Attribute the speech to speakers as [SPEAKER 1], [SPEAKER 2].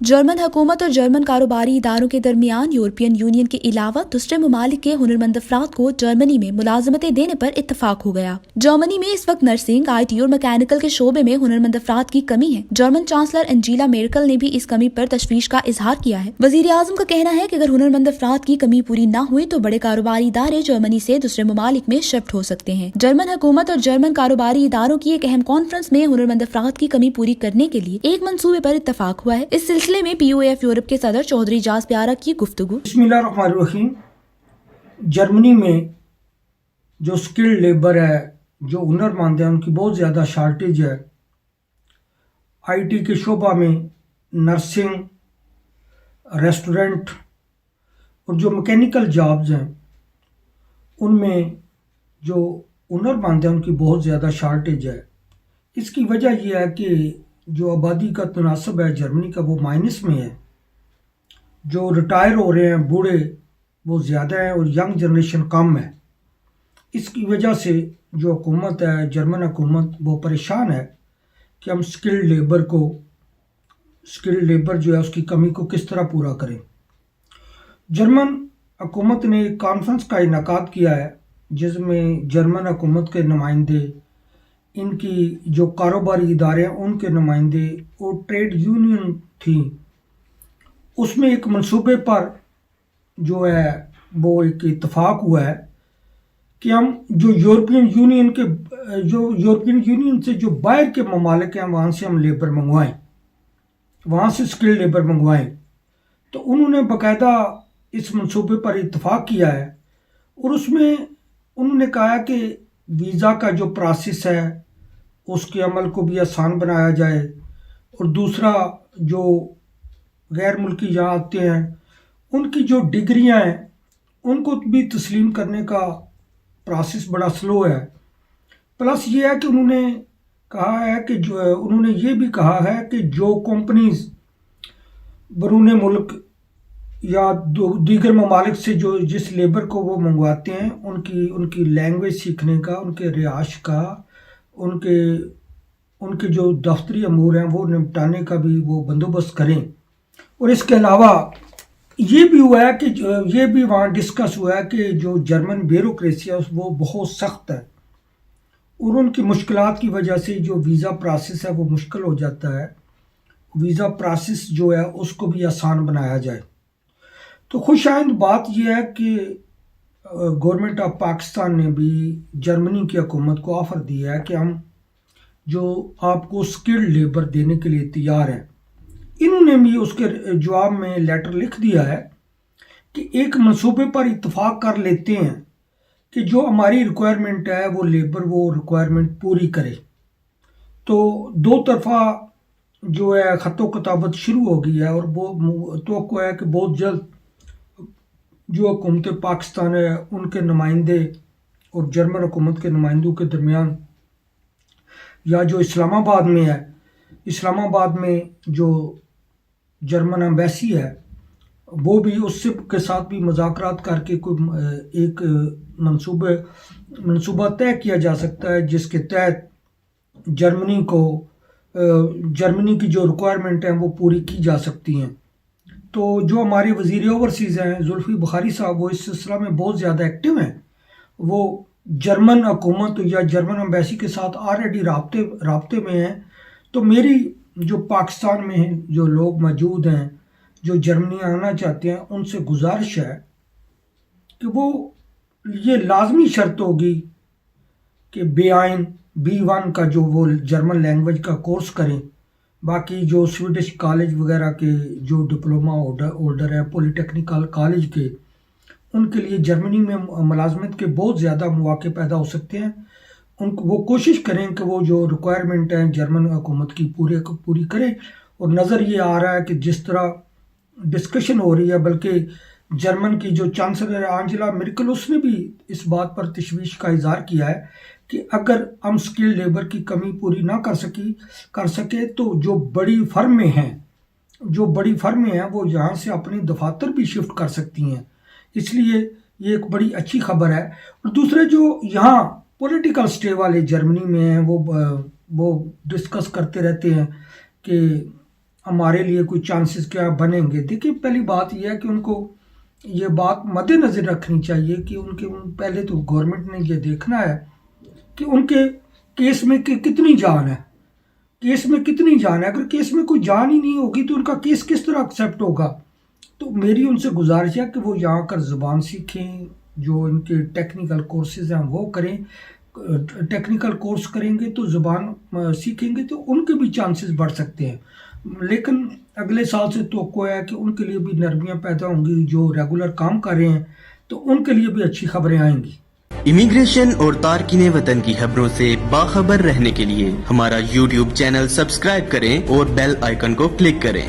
[SPEAKER 1] German हुकूमत और German कारोबारी इदारों के दरमियान यूरोपियन यूनियन के अलावा दूसरे ममालिक के हुनरमंद अफराद को जर्मनी में मुलाजमतें देने पर इत्तफाक हो गया। जर्मनी में इस वक्त नर्सिंग, IT और मैकेनिकल के शोबे में हुनरमंद अफराद की कमी है। जर्मन चांसलर एंजेला मेर्केल ने भी इस कमी पर तशवीश का इजहार किया है। वजीर आजम का कहना है कि अगर हुनरमंद अफराद की कमी पूरी न हुई तो बड़े कारोबारी इदारे जर्मनी से दूसरे ममालिक में शिफ्ट हो सकते हैं। जर्मन हुकूमत और जर्मन कारोबारी इदारों की एक अहम कॉन्फ्रेंस में हुनरमंद अफराद की कमी पूरी करने के लिए एक मंसूबे पर इत्तफाक हुआ है। इस सिलसिले में POF यूरोप के सदर चौधरी जाज प्यारा की गुफ्तगू।
[SPEAKER 2] बिस्मिल्लाहिर्रहमानिर्रहीम। जर्मनी में जो स्किल्ड लेबर है, जो हुनरमंद है, उनकी बहुत ज़्यादा शार्टेज है। IT के शोबा में, नर्सिंग, रेस्टोरेंट और जो मैकेनिकल जॉब्स हैं उनमें जो हुनरमंद है उनकी बहुत ज़्यादा शार्टेज है। इसकी वजह यह है कि जो आबादी का तनासब है जर्मनी का वो माइनस में है। जो रिटायर हो रहे हैं बूढ़े वो ज़्यादा हैं और यंग जनरेशन कम है। इसकी वजह से जो हुकूमत है, जर्मन हुकूमत, वो परेशान है कि हम स्किल्ड लेबर जो है उसकी कमी को किस तरह पूरा करें। जर्मन हुकूमत ने एक कॉन्फ्रेंस का इनेकाद किया है जिसमें जर्मन हुकूमत के नुमाइंदे, इनकी जो कारोबारी इदारे हैं उनके नुमाइंदे और ट्रेड यूनियन थी, उसमें एक मंसूबे पर जो है वो एक इत्तफाक हुआ है कि हम जो यूरोपियन यूनियन से जो बाहर के ममालिक हैं वहाँ से हम लेबर मंगवाएं, वहाँ से स्किल्ड लेबर मंगवाएं। तो उन्होंने बाकायदा इस मंसूबे पर इत्तफाक किया है और उसमें उन्होंने कहा कि वीज़ा का जो प्रोसेस है उसके अमल को भी आसान बनाया जाए और दूसरा जो गैर मुल्की यहाँ आते हैं उनकी जो डिग्रियाँ हैं उनको भी तस्लीम करने का प्रोसेस बड़ा स्लो है। प्लस ये है कि उन्होंने कहा है कि उन्होंने ये भी कहा है कि जो कंपनीज बरूने मुल्क या दीगर ममालिक से जो जिस लेबर को वो मंगवाते हैं उनकी लैंग्वेज सीखने का, उनके रिहाइश का, उनके जो दफ्तरी अमूर हैं वो निपटाने का भी वो बंदोबस्त करें। और इसके अलावा ये भी हुआ है कि ये भी वहाँ डिस्कस हुआ है कि जो जर्मन ब्यूरोक्रेसी है वो बहुत सख्त है और उनकी मुश्किलात की वजह से जो वीज़ा प्रोसेस है वो मुश्किल हो जाता है। वीज़ा प्रोसेस जो है उसको भी आसान बनाया जाए। तो खुशाइंद बात यह है कि गवर्नमेंट ऑफ पाकिस्तान ने भी जर्मनी की हुकूमत को ऑफ़र दिया है कि हम जो आपको स्किल्ड लेबर देने के लिए तैयार हैं। इन्होंने भी उसके जवाब में लेटर लिख दिया है कि एक मंसूबे पर इत्तफाक कर लेते हैं कि जो हमारी रिक्वायरमेंट है वो लेबर वो रिक्वायरमेंट पूरी करे। तो दो तरफा जो है ख़तो किताबत शुरू हो गई है और वो तो है कि बहुत जल्द जो हुकूमत पाकिस्तान है उनके नुमाइंदे और जर्मन हुकूमत के नुमाइंदों के दरमियान या जो इस्लामाबाद में है, इस्लामाबाद में जो जर्मन एम्बेसी है वो भी उससे के साथ भी मुज़ाकरात करके कोई एक मंसूबा तय किया जा सकता है जिसके तहत जर्मनी की जो रिक्वायरमेंट हैं वो पूरी की जा सकती हैं। तो जो हमारे वज़ीर ओवरसीज़ हैं जुल्फ़ी बुखारी साहब वो इस सिलसिला में बहुत ज़्यादा एक्टिव हैं। वो जर्मन हुकूमत या जर्मन एम्बेसी के साथ ऑलरेडी राब्ते में हैं। तो मेरी जो पाकिस्तान में जो लोग मौजूद हैं जो जर्मनी आना चाहते हैं उनसे गुजारिश है कि वो ये लाजमी शर्त होगी कि बेआइन B1 का जो वो जर्मन लैंग्वेज का कोर्स करें। बाकी जो स्वीडिश कॉलेज वगैरह के जो डिप्लोमा होल्डर हैं पॉलीटेक्निकल कॉलेज के, उनके लिए जर्मनी में मुलाजमत के बहुत ज़्यादा मौके पैदा हो सकते हैं। उनको वो कोशिश करें कि वो जो रिक्वायरमेंट है जर्मन हुकूमत की पूरी करें। और नज़र ये आ रहा है कि जिस तरह डिस्कशन हो रही है, बल्कि जर्मन की जो चांसलर एंजेला मेर्केल उसने भी इस बात पर तशवीश का इजहार किया है कि अगर हम स्किल्ड लेबर की कमी पूरी ना कर सके तो जो बड़ी फर्में हैं वो यहाँ से अपनी दफातर भी शिफ्ट कर सकती हैं। इसलिए ये एक बड़ी अच्छी खबर है। और दूसरे जो यहाँ पॉलिटिकल स्टे वाले जर्मनी में हैं वो डिस्कस करते रहते हैं कि हमारे लिए कोई चांसेस क्या बनेंगे। देखिए पहली बात यह है कि उनको ये बात मद्देनज़र रखनी चाहिए कि पहले तो गवर्नमेंट ने ये देखना है कि उनके केस में कितनी जान है, केस में कितनी जान है। अगर केस में कोई जान ही नहीं होगी तो उनका केस किस तरह एक्सेप्ट होगा। तो मेरी उनसे गुजारिश है कि वो यहाँ कर ज़बान सीखें, जो इनके टेक्निकल कोर्सेज हैं वो करें। टेक्निकल कोर्स करेंगे तो ज़बान सीखेंगे तो उनके भी चांसेस बढ़ सकते हैं। लेकिन अगले साल से तो है कि उनके लिए भी नरमियाँ पैदा होंगी, जो रेगुलर काम कर रहे हैं तो उनके लिए भी अच्छी खबरें आएंगी।
[SPEAKER 3] इमिग्रेशन और तारकिने वतन की खबरों से बाखबर रहने के लिए हमारा YouTube चैनल सब्सक्राइब करें और बेल आइकन को क्लिक करें।